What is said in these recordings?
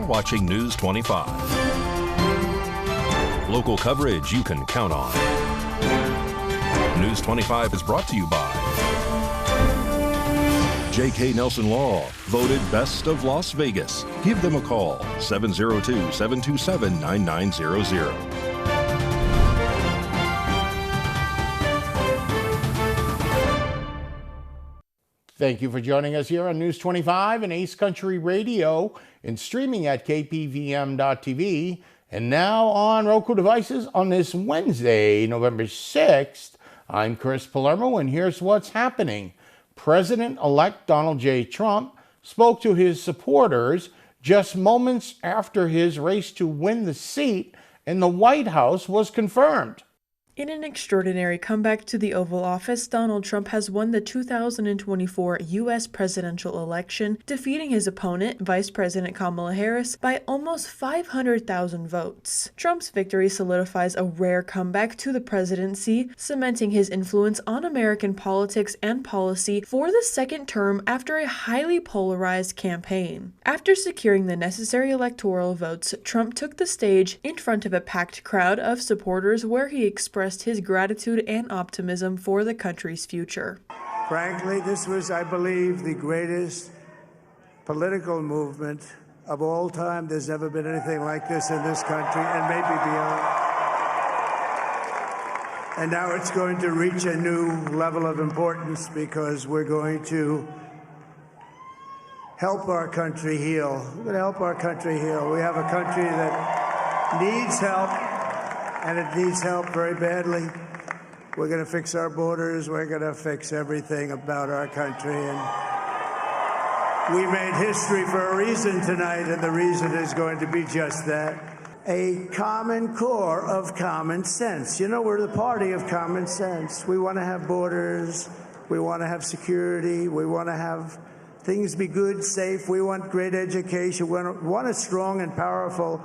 watching News 25. Local coverage you can count on. News 25 is brought to you by J.K. Nelson Law, voted Best of Las Vegas. Give them a call, 702-727-9900. Thank you for joining us here on News 25 and Ace Country Radio and streaming at KPVM.TV and now on Roku devices on this Wednesday, November 6th. I'm Chris Palermo, and here's what's happening. President-elect Donald J. Trump spoke to his supporters just moments after his race to win the seat in the White House was confirmed. In an extraordinary comeback to the Oval Office, Donald Trump has won the 2024 U.S. presidential election, defeating his opponent, Vice President Kamala Harris, by almost 500,000 votes. Trump's victory solidifies a rare comeback to the presidency, cementing his influence on American politics and policy for the second term after a highly polarized campaign. After securing the necessary electoral votes, Trump took the stage in front of a packed crowd of supporters where he expressed his gratitude and optimism for the country's future. Frankly, this was, I believe, the greatest political movement of all time. There's never been anything like this in this country, and maybe beyond. And now it's going to reach a new level of importance because we're going to help our country heal. We're going to help our country heal. We have a country that needs help, and it needs help very badly. We're going to fix our borders. We're going to fix everything about our country. And we made history for a reason tonight, and the reason is going to be just that. A common core of common sense. You know, we're the party of common sense. We want to have borders. We want to have security. We want to have things be good, safe. We want great education. We want a strong and powerful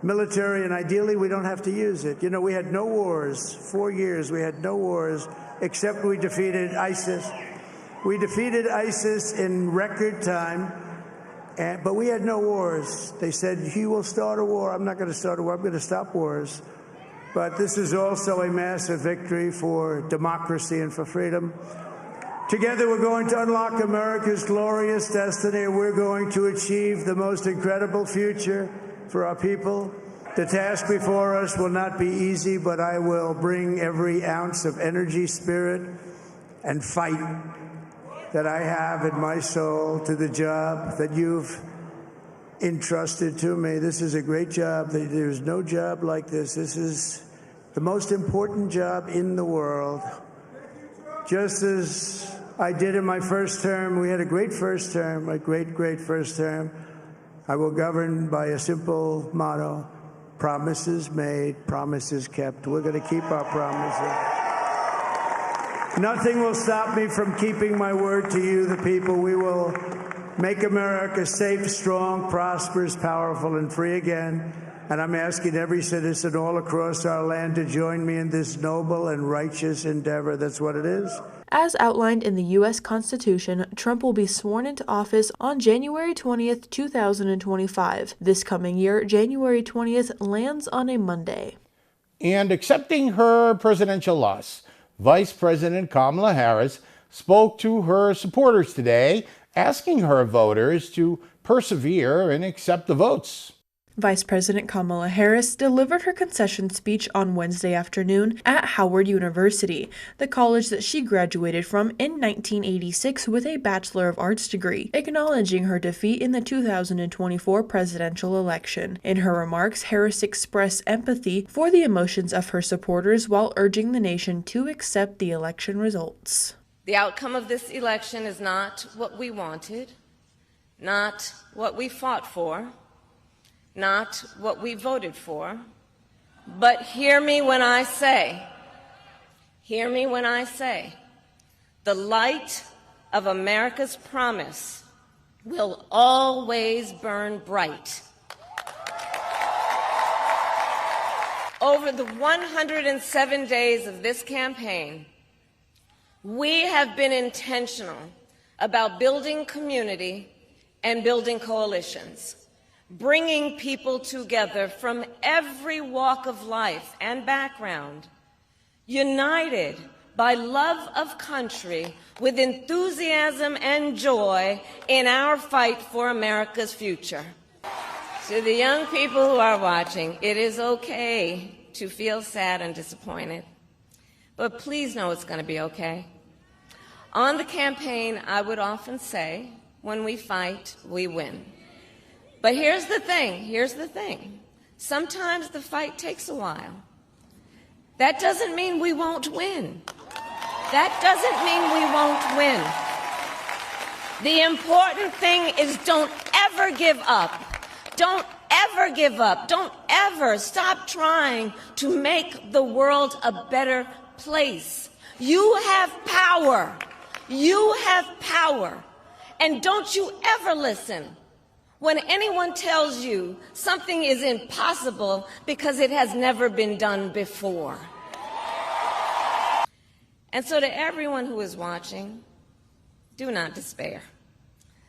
military, and ideally we don't have to use it. You know, we had no wars. 4 years we had no wars, except we defeated ISIS. We defeated ISIS in record time, but we had no wars. They said, he will start a war. I'm not going to start a war. I'm going to stop wars. But this is also a massive victory for democracy and for freedom. Together we're going to unlock America's glorious destiny. We're going to achieve the most incredible future for our people. The task before us will not be easy, but I will bring every ounce of energy, spirit, and fight that I have in my soul to the job that you've entrusted to me. This is a great job. There's no job like this. This is the most important job in the world. Just as I did in my first term, we had a great first term, a great first term. I will govern by a simple motto: promises made, promises kept. We're going to keep our promises. Nothing will stop me from keeping my word to you, the people. We will make America safe, strong, prosperous, powerful, and free again. And I'm asking every citizen all across our land to join me in this noble and righteous endeavor. That's what it is. As outlined in the U.S. Constitution, Trump will be sworn into office on January 20th, 2025. This coming year, January 20th, lands on a Monday. And accepting her presidential loss, Vice President Kamala Harris spoke to her supporters today, asking her voters to persevere and accept the votes. Vice President Kamala Harris delivered her concession speech on Wednesday afternoon at Howard University, the college that she graduated from in 1986 with a Bachelor of Arts degree, acknowledging her defeat in the 2024 presidential election. In her remarks, Harris expressed empathy for the emotions of her supporters while urging the nation to accept the election results. The outcome of this election is not what we wanted, not what we fought for, not what we voted for, but hear me when I say, the light of America's promise will always burn bright. Over the 107 days of this campaign, we have been intentional about building community and building coalitions. bringing people together from every walk of life and background, united by love of country with enthusiasm and joy in our fight for America's future. To the young people who are watching, it is okay to feel sad and disappointed, but please know it's going to be okay. On the campaign, I would often say, when we fight, we win. But here's the thing. Sometimes the fight takes a while. That doesn't mean we won't win. That doesn't mean we won't win. The important thing is don't ever give up. Don't ever give up. Don't ever stop trying to make the world a better place. You have power. You have power. And don't you ever listen when anyone tells you something is impossible because it has never been done before. And so to everyone who is watching, do not despair.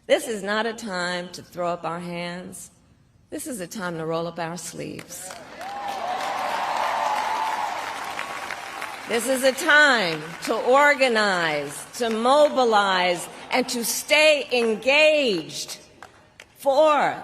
This is not a time to throw up our hands. This is a time to roll up our sleeves. This is a time to organize, to mobilize, and to stay engaged for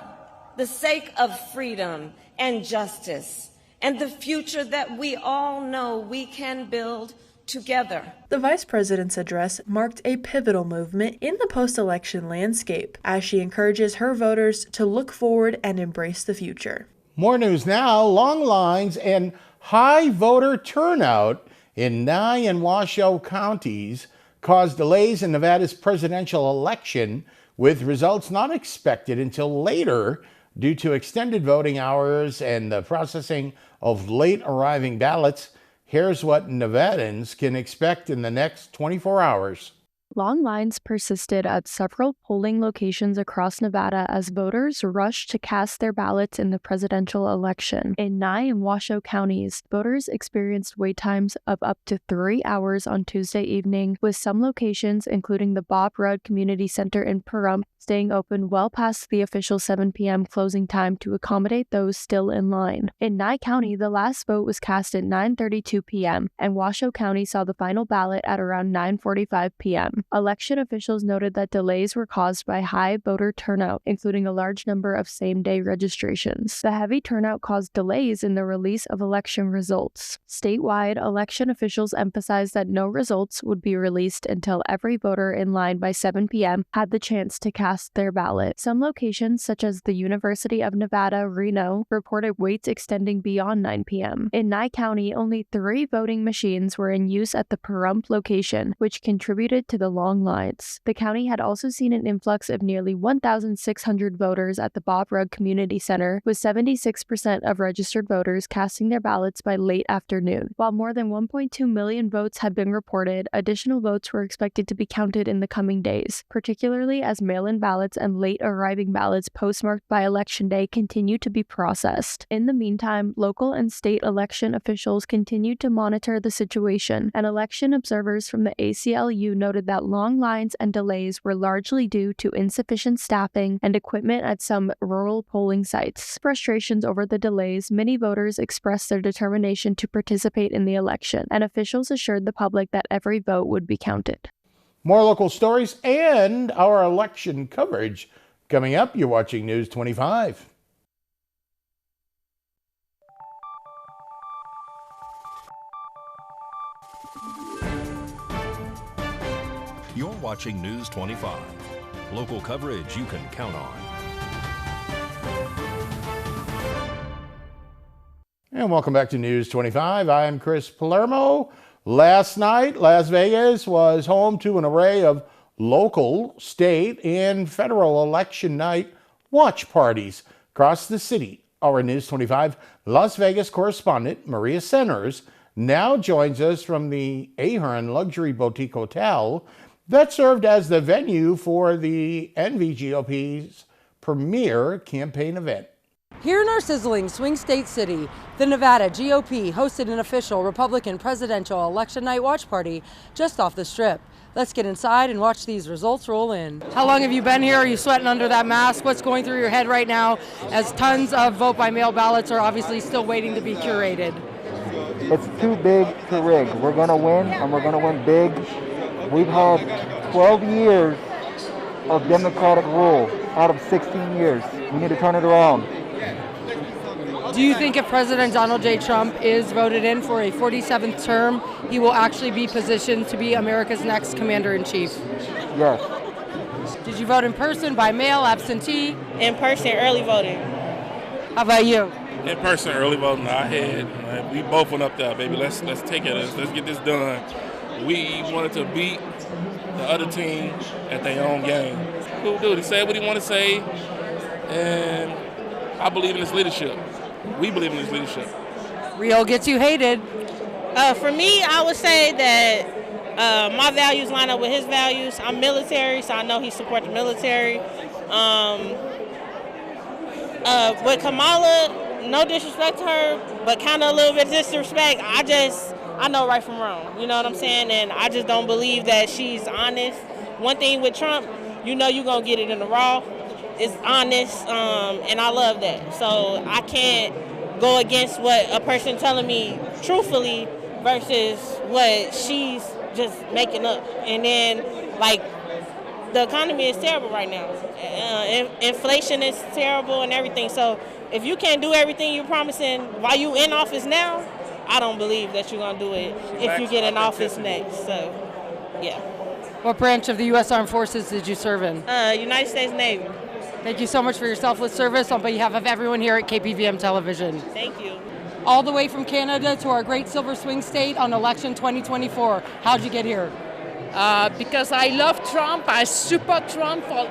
the sake of freedom and justice and the future that we all know we can build together. The vice president's address marked a pivotal movement in the post-election landscape as she encourages her voters to look forward and embrace the future. More news now. Long lines and high voter turnout in Nye and Washoe counties caused delays in Nevada's presidential election, with results not expected until later due to extended voting hours and the processing of late arriving ballots. Here's what Nevadans can expect in the next 24 hours. Long lines persisted at several polling locations across Nevada as voters rushed to cast their ballots in the presidential election. In Nye and Washoe counties, voters experienced wait times of up to 3 hours on Tuesday evening, with some locations, including the Bob Rudd Community Center in Pahrump, staying open well past the official 7 p.m. closing time to accommodate those still in line. In Nye County, the last vote was cast at 9:32 p.m., and Washoe County saw the final ballot at around 9:45 p.m. Election officials noted that delays were caused by high voter turnout, including a large number of same-day registrations. The heavy turnout caused delays in the release of election results. Statewide, election officials emphasized that no results would be released until every voter in line by 7 p.m. had the chance to cast their ballot. Some locations, such as the University of Nevada, Reno, reported waits extending beyond 9 p.m. In Nye County, only 3 voting machines were in use at the Pahrump location, which contributed to the long lines. The county had also seen an influx of nearly 1,600 voters at the Bob Rudd Community Center, with 76% of registered voters casting their ballots by late afternoon. While more than 1.2 million votes had been reported, additional votes were expected to be counted in the coming days, particularly as mail-in ballots and late arriving ballots postmarked by Election Day continue to be processed. In the meantime, local and state election officials continued to monitor the situation, and election observers from the ACLU noted that long lines and delays were largely due to insufficient staffing and equipment at some rural polling sites. Frustrations over the delays, many voters expressed their determination to participate in the election, and officials assured the public that every vote would be counted. More local stories and our election coverage coming up. You're watching News 25. You're watching News 25. Local coverage you can count on. And welcome back to News 25. I'm Chris Palermo. Last night, Las Vegas was home to an array of local, state, and federal election night watch parties across the city. Our News 25 Las Vegas correspondent, Maria Centers, now joins us from the Ahern Luxury Boutique Hotel that served as the venue for the NVGOP's premier campaign event. Here in our sizzling swing state city, the Nevada GOP hosted an official Republican presidential election night watch party just off the Strip. Let's get inside and watch these results roll in. How long have you been here? Are you sweating under that mask? What's going through your head right now as tons of vote by mail ballots are obviously still waiting to be curated? It's too big to rig. We're going to win, and we're going to win big. We've had 12 years of Democratic rule out of 16 years. We need to turn it around. Do you think if President Donald J. Trump is voted in for a 47th term, he will actually be positioned to be America's next commander-in-chief? Yes. Did you vote in person, by mail, absentee? In person, early voting. How about you? In person, early voting. I had. We both went up there, baby. Let's take it. Let's get this done. We wanted to beat the other team at their own game. Cool dude. He said what he wanted to say, and I believe in his leadership. We believe in his leadership. Real gets you hated. For me, I would say that my values line up with his values. I'm military, so I know he supports the military. With Kamala, no disrespect to her, but kind of a little bit of disrespect. I know right from wrong. You know what I'm saying? And I just don't believe that she's honest. One thing with Trump, you know you're going to get it in the raw. It's honest, and I love that. So I can't go against what a person telling me truthfully versus what she's just making up. And then, like, the economy is terrible right now. Inflation is terrible and everything. So if you can't do everything you're promising while you in office now, I don't believe that you're going to do it if you get in office next. So, yeah. What branch of the U.S. Armed Forces did you serve in? United States Navy. Thank you so much for your selfless service on behalf of everyone here at KPVM Television. Thank you. All the way from Canada to our great Silver Swing State on election 2024. How'd you get here? Because I love Trump. I support Trump for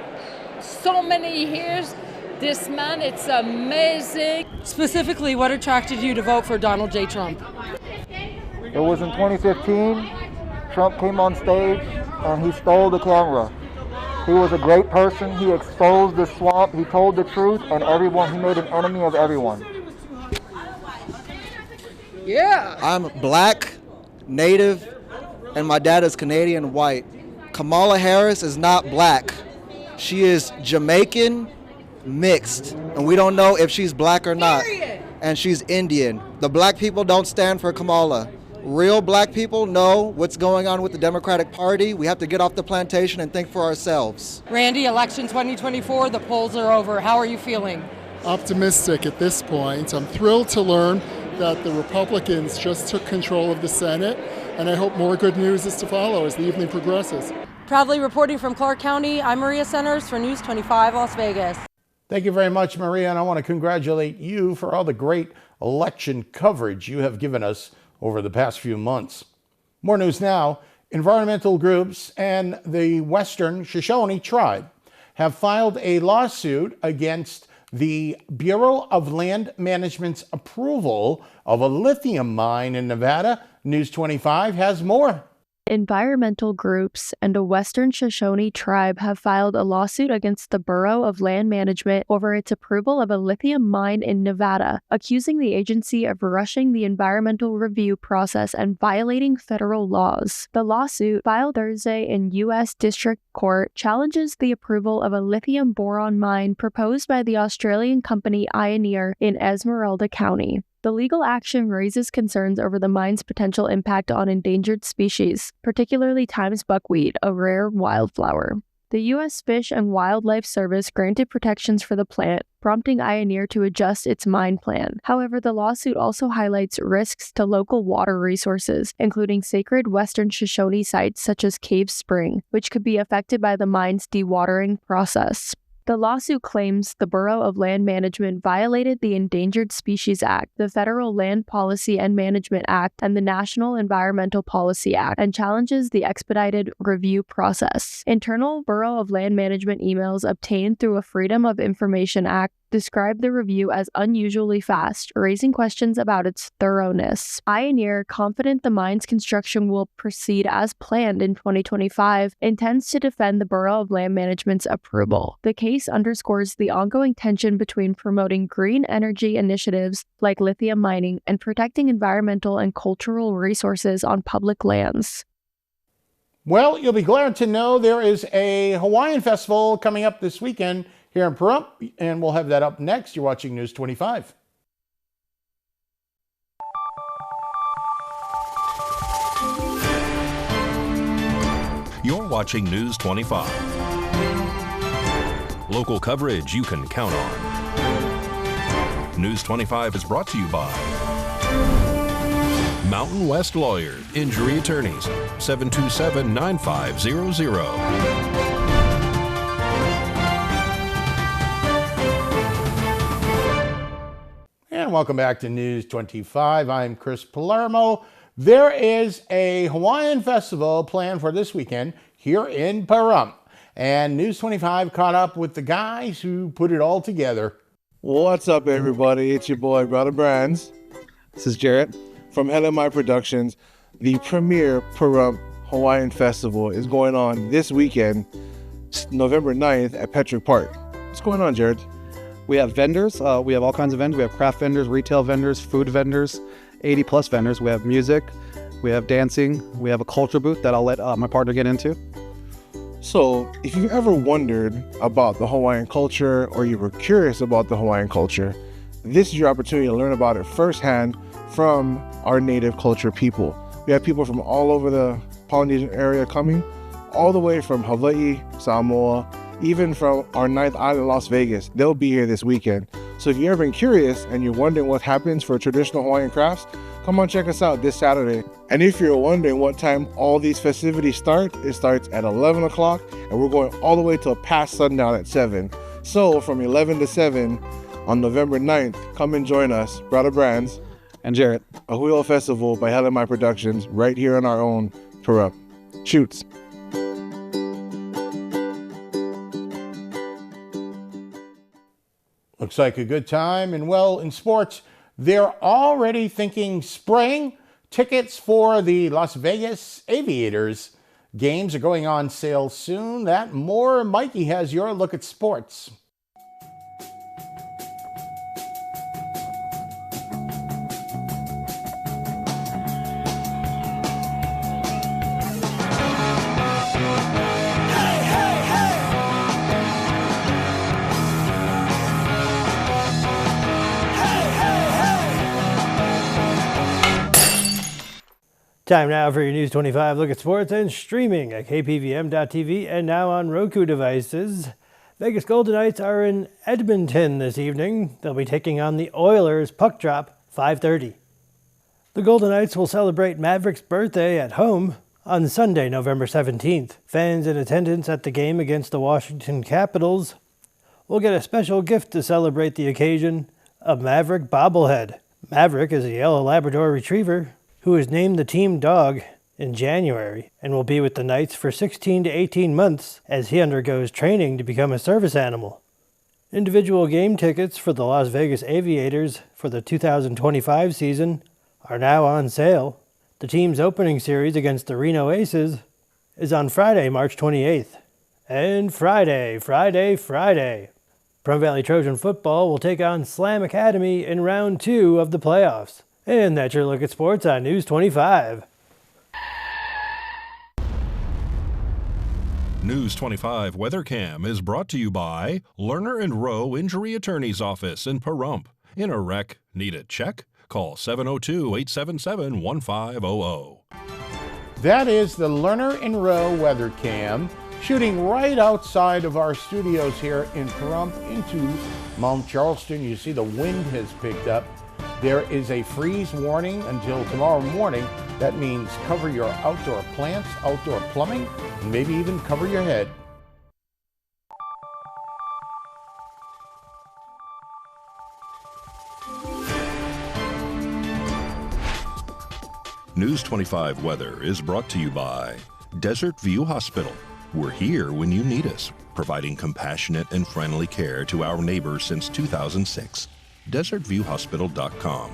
so many years. This man, it's amazing. Specifically, what attracted you to vote for Donald J. Trump? It was in 2015. Trump came on stage and he stole the camera. He was a great person. He exposed the swamp. He told the truth, and he made an enemy of everyone. Yeah. I'm black, native, and my dad is Canadian white. Kamala Harris is not black. She is Jamaican mixed, and we don't know if she's black or not. And she's Indian. The black people don't stand for Kamala. Real black people know what's going on with the Democratic Party. We have to get off the plantation and think for ourselves. Randy, election 2024, the polls are over. How are you feeling? Optimistic at this point. I'm thrilled to learn that the Republicans just took control of the Senate, and I hope more good news is to follow as the evening progresses. Proudly reporting from Clark County, I'm Maria Centers for News 25 Las Vegas. Thank you very much, Maria, and I want to congratulate you for all the great election coverage you have given us over the past few months. More news now. Environmental groups and the Western Shoshone tribe have filed a lawsuit against the Bureau of Land Management's approval of a lithium mine in Nevada. News 25 has more. Environmental groups and a Western Shoshone tribe have filed a lawsuit against the Bureau of Land Management over its approval of a lithium mine in Nevada, accusing the agency of rushing the environmental review process and violating federal laws. The lawsuit, filed Thursday in U.S. District Court, challenges the approval of a lithium boron mine proposed by the Australian company Ioneer in Esmeralda County. The legal action raises concerns over the mine's potential impact on endangered species, particularly Times buckwheat, a rare wildflower. The U.S. Fish and Wildlife Service granted protections for the plant, prompting Ioneer to adjust its mine plan. However, the lawsuit also highlights risks to local water resources, including sacred Western Shoshone sites such as Cave Spring, which could be affected by the mine's dewatering process. The lawsuit claims the Bureau of Land Management violated the Endangered Species Act, the Federal Land Policy and Management Act, and the National Environmental Policy Act, and challenges the expedited review process. Internal Bureau of Land Management emails obtained through a Freedom of Information Act described the review as unusually fast, raising questions about its thoroughness. Ioneer, confident the mine's construction will proceed as planned in 2025, intends to defend the Bureau of Land Management's approval. The case underscores the ongoing tension between promoting green energy initiatives like lithium mining and protecting environmental and cultural resources on public lands. Well, you'll be glad to know there is a Hawaiian festival coming up this weekend here in Pahrump, and we'll have that up next. You're watching News 25. You're watching News 25. Local coverage you can count on. News 25 is brought to you by Mountain West Lawyer, Injury Attorneys, 727-9500. And welcome back to News 25. I'm Chris Palermo. There is a Hawaiian festival planned for this weekend here in Pahrump. And News 25 caught up with the guys who put it all together. What's up, everybody? It's your boy, Brother Brands. This is Jarrett from LMI Productions. The premier Pahrump Hawaiian Festival is going on this weekend, November 9th at Petrick Park. What's going on, Jared? We have vendors. We have all kinds of vendors. We have craft vendors, retail vendors, food vendors, 80 plus vendors. We have music, we have dancing, we have a culture booth that I'll let my partner get into. So if you've ever wondered about the Hawaiian culture or you were curious about the Hawaiian culture, this is your opportunity to learn about it firsthand from our native culture people. We have people from all over the Polynesian area coming, all the way from Hawaii, Samoa, even from our 9th island, Las Vegas. They'll be here this weekend. So if you've ever been curious and you're wondering what happens for traditional Hawaiian crafts, come on, check us out this Saturday. And if you're wondering what time all these festivities start, it starts at 11 o'clock and we're going all the way till past sundown at 7. So from 11 to 7 on November 9th, come and join us, Brother Brands and Jarrett. A Huilo Festival by LMI Productions right here on our own Pahrump. Shoots. Looks like a good time. And well, in sports, they're already thinking spring. Tickets for the Las Vegas Aviators games are going on sale soon. That and more. Mikey has your look at sports. Time now for your News 25 look at sports and streaming at KPVM.TV and now on Roku devices. Vegas Golden Knights are in Edmonton this evening. They'll be taking on the Oilers. Puck drop 5:30. The Golden Knights will celebrate Maverick's birthday at home on Sunday, November 17th. Fans in attendance at the game against the Washington Capitals will get a special gift to celebrate the occasion, a Maverick bobblehead. Maverick is a yellow Labrador Retriever who was named the team dog in January and will be with the Knights for 16 to 18 months as he undergoes training to become a service animal. Individual game tickets for the Las Vegas Aviators for the 2025 season are now on sale. The team's opening series against the Reno Aces is on Friday, March 28th. And Friday. Pahrump Valley Trojan football will take on Slam Academy in round 2 of the playoffs. And that's your look at sports on News 25. News 25 Weather Cam is brought to you by Lerner and Rowe Injury Attorney's Office in Pahrump. In a wreck, need a check? Call 702-877-1500. That is the Lerner and Rowe Weather Cam, shooting right outside of our studios here in Pahrump into Mount Charleston. You see the wind has picked up. There is a freeze warning until tomorrow morning. That means cover your outdoor plants, outdoor plumbing, and maybe even cover your head. News 25 weather is brought to you by Desert View Hospital. We're here when you need us, providing compassionate and friendly care to our neighbors since 2006. DesertViewHospital.com.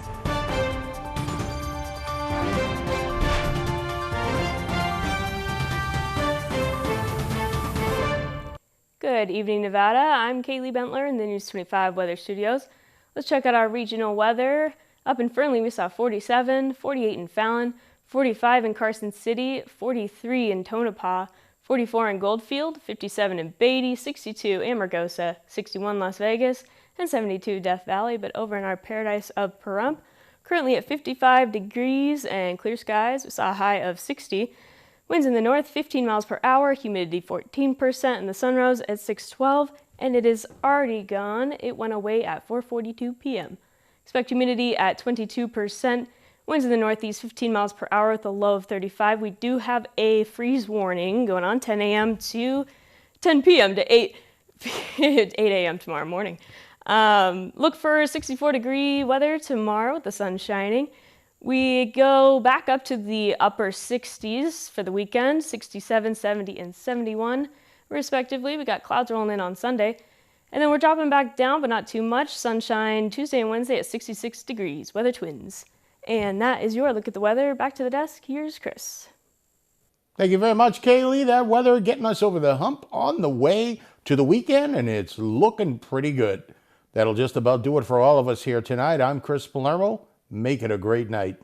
Good evening, Nevada. I'm Kaylee Bentler in the News 25 Weather Studios. Let's check out our regional weather. Up in Fernley, we saw 47, 48 in Fallon, 45 in Carson City, 43 in Tonopah, 44 in Goldfield, 57 in Beatty, 62 Amargosa, 61 Las Vegas, and 72 Death Valley. But over in our paradise of Pahrump, currently at 55 degrees and clear skies. We saw a high of 60. Winds in the north, 15 miles per hour, humidity 14%, and the sun rose at 6:12, and it is already gone. It went away at 4:42 p.m. Expect humidity at 22%. Winds in the northeast, 15 miles per hour with a low of 35. We do have a freeze warning going on 10 a.m. to 10 p.m. to 8 a.m. tomorrow morning. Look for 64-degree weather tomorrow with the sun shining. We go back up to the upper 60s for the weekend, 67, 70, and 71 respectively. We got clouds rolling in on Sunday. And then we're dropping back down, but not too much. Sunshine Tuesday and Wednesday at 66 degrees. Weather twins. And that is your look at the weather. Back to the desk. Here's Chris. Thank you very much, Kaylee. That weather getting us over the hump on the way to the weekend, and it's looking pretty good. That'll just about do it for all of us here tonight. I'm Chris Palermo. Make it a great night.